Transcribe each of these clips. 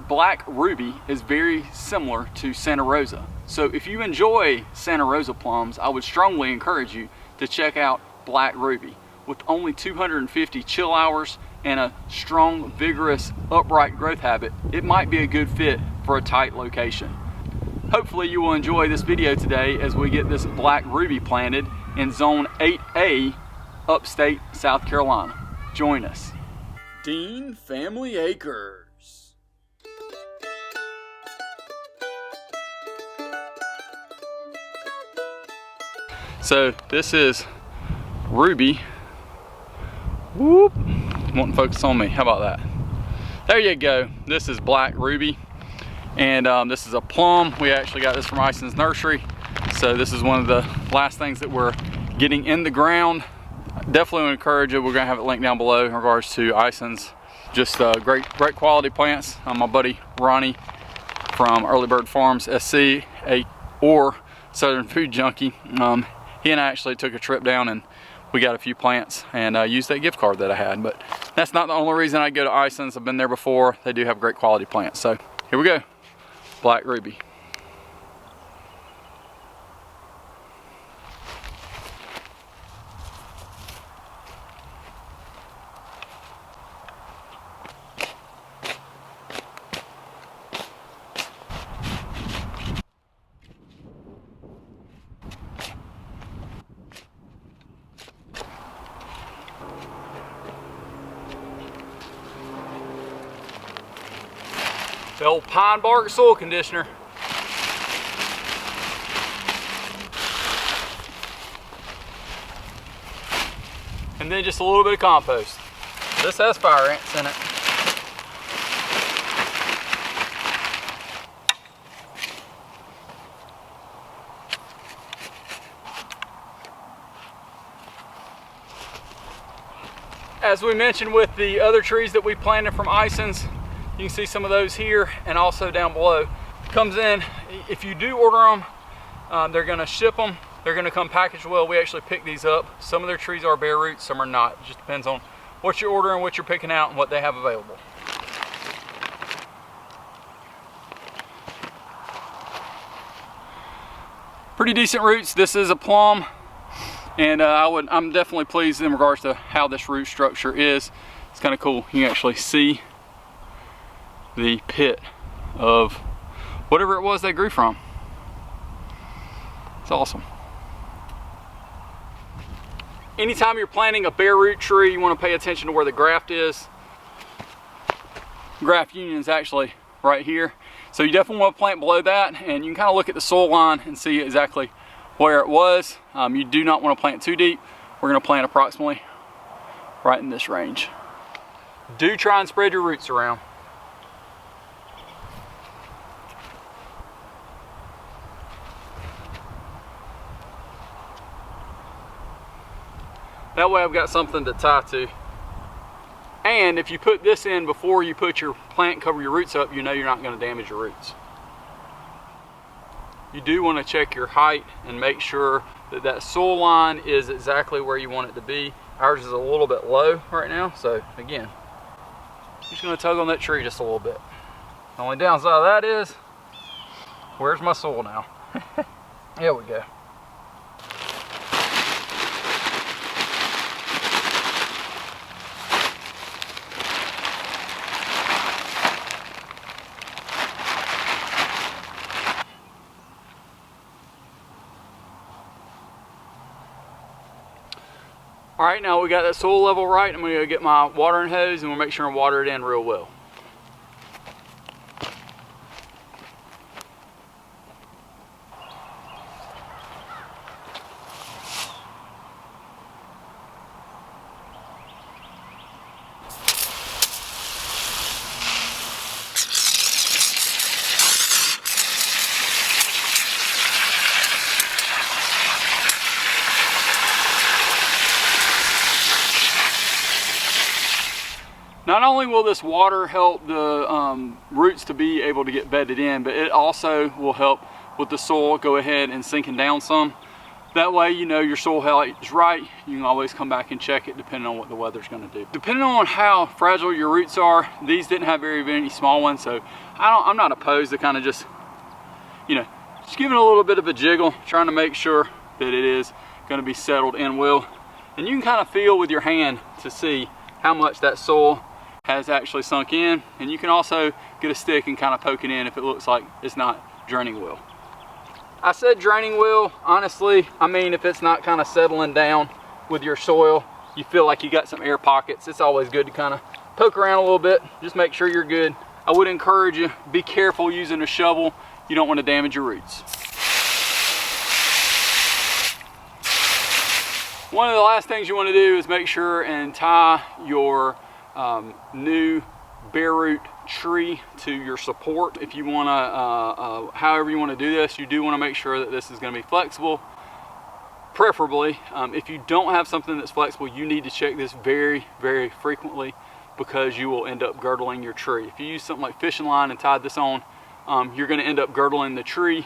Black Ruby is very similar to Santa Rosa. So if you enjoy Santa Rosa plums, I would strongly encourage you to check out Black Ruby. With only 250 chill hours and a strong, vigorous, upright growth habit, it might be a good fit for a tight location. Hopefully you will enjoy this video today as we get this Black Ruby planted in Zone 8A, Upstate, South Carolina. Join us. Dean Family Acres. So this is Ruby. Whoop, won't focus on me. How about that? There you go. This is Black Ruby, and this is a plum. We actually got this from Ison's nursery, so this is one of the last things that we're getting in the ground. Definitely encourage it. We're gonna have it linked down below in regards to Ison's. Just great quality plants. My buddy Ronnie from Early Bird Farms SC or Southern Food Junkie. He and I actually took a trip down and we got a few plants and used that gift card that I had. But that's not the only reason I go to Ison's. I've been there before. They do have great quality plants. So here we go. Black Ruby. The old pine bark soil conditioner. And then just a little bit of compost. This has fire ants in it. As we mentioned with the other trees that we planted from Ison's, you can see some of those here and also down below. Comes in, if you do order them, they're gonna ship them. They're gonna come packaged well. We actually pick these up. Some of their trees are bare roots, some are not. It just depends on what you're ordering, what you're picking out, and what they have available. Pretty decent roots. This is a plum, and I'm definitely pleased in regards to how this root structure is. It's kind of cool. You can actually see the pit of whatever it was they grew from. It's awesome. Anytime you're planting a bare root tree, you want to pay attention to where the graft is. Graft union is actually right here. So you definitely want to plant below that, and you can kind of look at the soil line and see exactly where it was. You do not want to plant too deep. We're going to plant approximately right in this range. Do try and spread your roots around. That way I've got something to tie to. And if you put this in before you put your plant, cover your roots up, you know you're not going to damage your roots. You do want to check your height and make sure that that soil line is exactly where you want it to be. Ours is a little bit low right now, so again, I'm just going to tug on that tree just a little bit. The only downside of that is, where's my soil now? There we go. All right, now we got that soil level right. I'm gonna go get my watering hose and we'll make sure and water it in real well. Not only will this water help the roots to be able to get bedded in, but it also will help with the soil go ahead and sinking down some. That way you know your soil health is right. You can always come back and check it depending on what the weather's going to do. Depending on how fragile your roots are, these didn't have very many small ones, so I'm not opposed to kind of just, you know, just giving a little bit of a jiggle, trying to make sure that it is going to be settled in well. And you can kind of feel with your hand to see how much that soil has actually sunk in, and you can also get a stick and kind of poke it in if it looks like it's not draining well. I said draining well, honestly, I mean if it's not kind of settling down with your soil, you feel like you got some air pockets, it's always good to kind of poke around a little bit, just make sure you're good. I would encourage you, be careful using a shovel, you don't want to damage your roots. One of the last things you want to do is make sure and tie your new bare root tree to your support. If you want to, however you want to do this, you do want to make sure that this is going to be flexible. Preferably, if you don't have something that's flexible, you need to check this very, very frequently because you will end up girdling your tree. If you use something like fishing line and tied this on, you're going to end up girdling the tree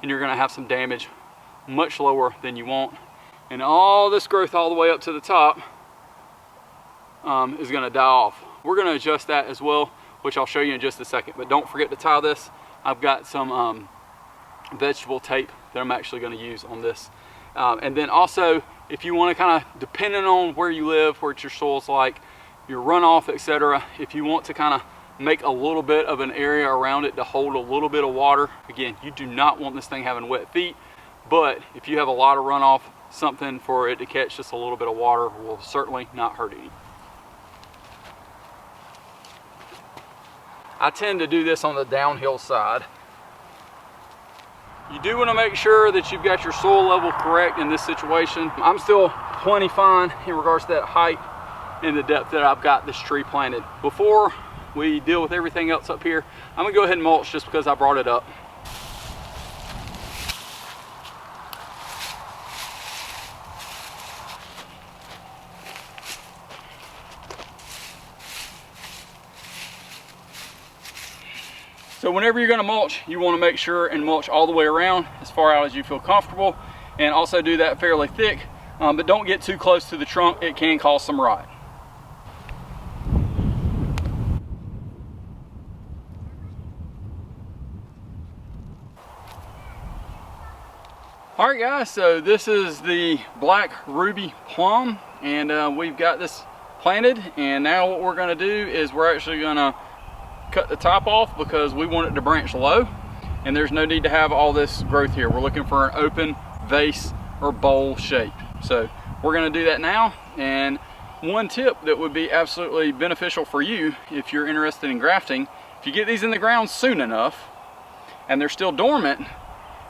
and you're going to have some damage much lower than you want. And all this growth all the way up to the top is going to die off. We're going to adjust that as well, which I'll show you in just a second. But don't forget to tie this. I've got some vegetable tape that I'm actually going to use on this. And then also, if you want to kind of, depending on where you live, what your soil's like, your runoff, etc., if you want to kind of make a little bit of an area around it to hold a little bit of water, again, you do not want this thing having wet feet, but if you have a lot of runoff, something for it to catch just a little bit of water will certainly not hurt any. I tend to do this on the downhill side. You do want to make sure that you've got your soil level correct in this situation. I'm still plenty fine in regards to that height and the depth that I've got this tree planted. Before we deal with everything else up here, I'm gonna go ahead and mulch just because I brought it up. So whenever you're gonna mulch, you wanna make sure and mulch all the way around as far out as you feel comfortable, and also do that fairly thick, but don't get too close to the trunk. It can cause some rot. All right guys, so this is the Black Ruby Plum, and we've got this planted, and now what we're gonna do is we're actually gonna cut the top off because we want it to branch low, and there's no need to have all this growth here. We're looking for an open vase or bowl shape. So we're gonna do that now, and one tip that would be absolutely beneficial for you if you're interested in grafting, if you get these in the ground soon enough and they're still dormant,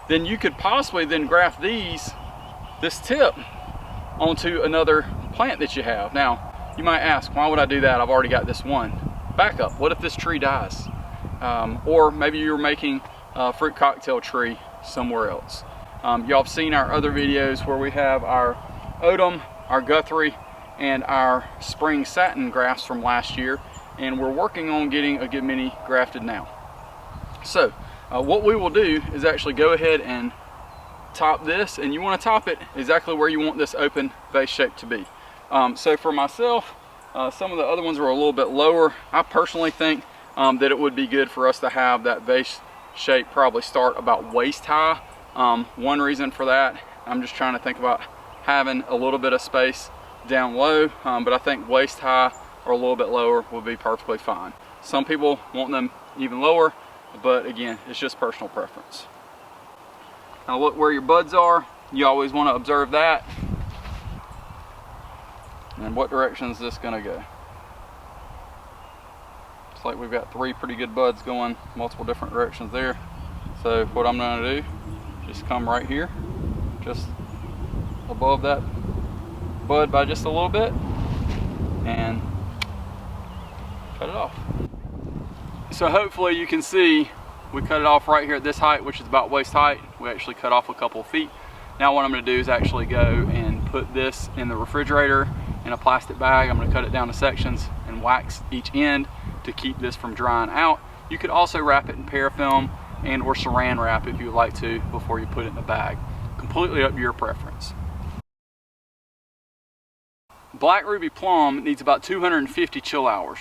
then you could possibly then graft this tip onto another plant that you have. Now, you might ask, why would I do that? I've already got this one. Backup, what if this tree dies? Or maybe you're making a fruit cocktail tree somewhere else. Y'all have seen our other videos where we have our Odom, our Guthrie, and our spring satin grafts from last year, and we're working on getting a good many grafted now. So what we will do is actually go ahead and top this, and you want to top it exactly where you want this open vase shape to be. So for myself, some of the other ones are a little bit lower. I personally think that it would be good for us to have that vase shape probably start about waist high. One reason for that, I'm just trying to think about having a little bit of space down low, but I think waist high or a little bit lower would be perfectly fine. Some people want them even lower, but again, it's just personal preference. Now look where your buds are. You always want to observe that. And what direction is this going to go? Looks like we've got 3 pretty good buds going multiple different directions there. So what I'm going to do, just come right here, just above that bud by just a little bit, and cut it off. So hopefully you can see we cut it off right here at this height, which is about waist height. We actually cut off a couple of feet. Now what I'm going to do is actually go and put this in the refrigerator in a plastic bag. I'm going to cut it down to sections and wax each end to keep this from drying out. You could also wrap it in parafilm and or saran wrap if you would like to before you put it in the bag. completely up to your preference. Black Ruby Plum needs about 250 chill hours.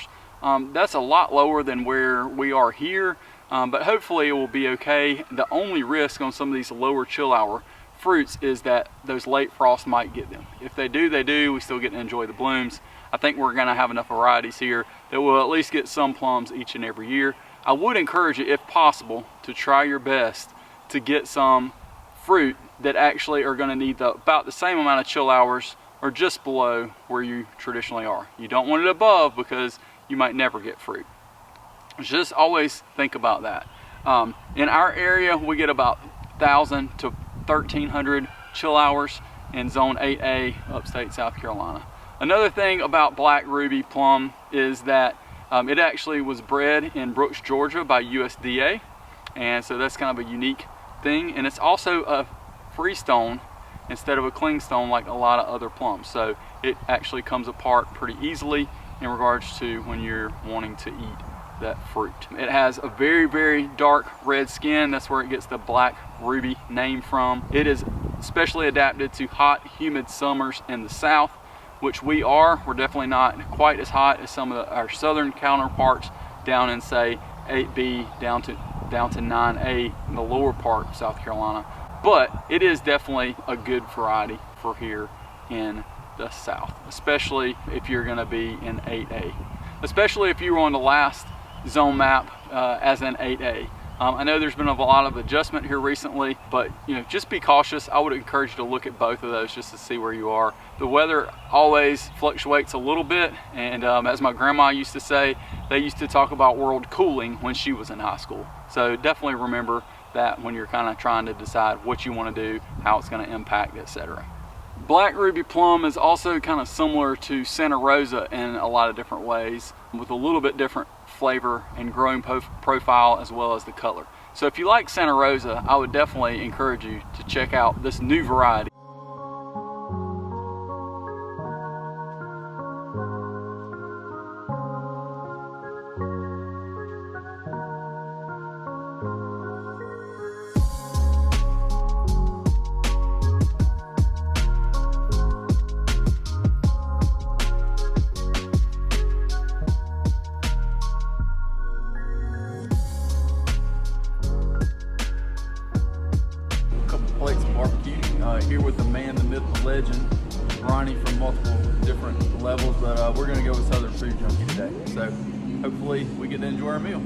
That's a lot lower than where we are here, but hopefully it will be okay. The only risk on some of these lower chill hour fruits is that those late frosts might get them. If they do, they do. We still get to enjoy the blooms. I think we're going to have enough varieties here that we'll at least get some plums each and every year. I would encourage you, if possible, to try your best to get some fruit that actually are going to need about the same amount of chill hours or just below where you traditionally are. You don't want it above because you might never get fruit. Just always think about that. In our area, we get about 1,000 to 1,300 chill hours in zone 8A, upstate South Carolina. Another thing about Black Ruby Plum is that it actually was bred in Brooks, Georgia by USDA, and so that's kind of a unique thing. And it's also a freestone instead of a clingstone like a lot of other plums, so it actually comes apart pretty easily in regards to when you're wanting to eat that fruit. It has a very, very dark red skin. That's where it gets the Black Ruby name from. It is especially adapted to hot, humid summers in the south, which we are. We're definitely not quite as hot as some of our southern counterparts down in, say, 8B down to 9A in the lower part of South Carolina. But it is definitely a good variety for here in the south, especially if you're going to be in 8A, especially if you were on the last zone map as in 8A. I know there's been a lot of adjustment here recently, but just be cautious. I would encourage you to look at both of those just to see where you are. The weather always fluctuates a little bit, and as my grandma used to say, they used to talk about world cooling when she was in high school. So definitely remember that when you're kind of trying to decide what you want to do, how it's going to impact, etc. Black Ruby Plum is also kind of similar to Santa Rosa in a lot of different ways, with a little bit different flavor and growing profile as well as the color. So if you like Santa Rosa, I would definitely encourage you to check out this new variety. Plates of barbecue here with the man, the myth, the legend, Ronnie, from multiple different levels, but we're going to go with Southern Food Junkie today. So hopefully we get to enjoy our meal.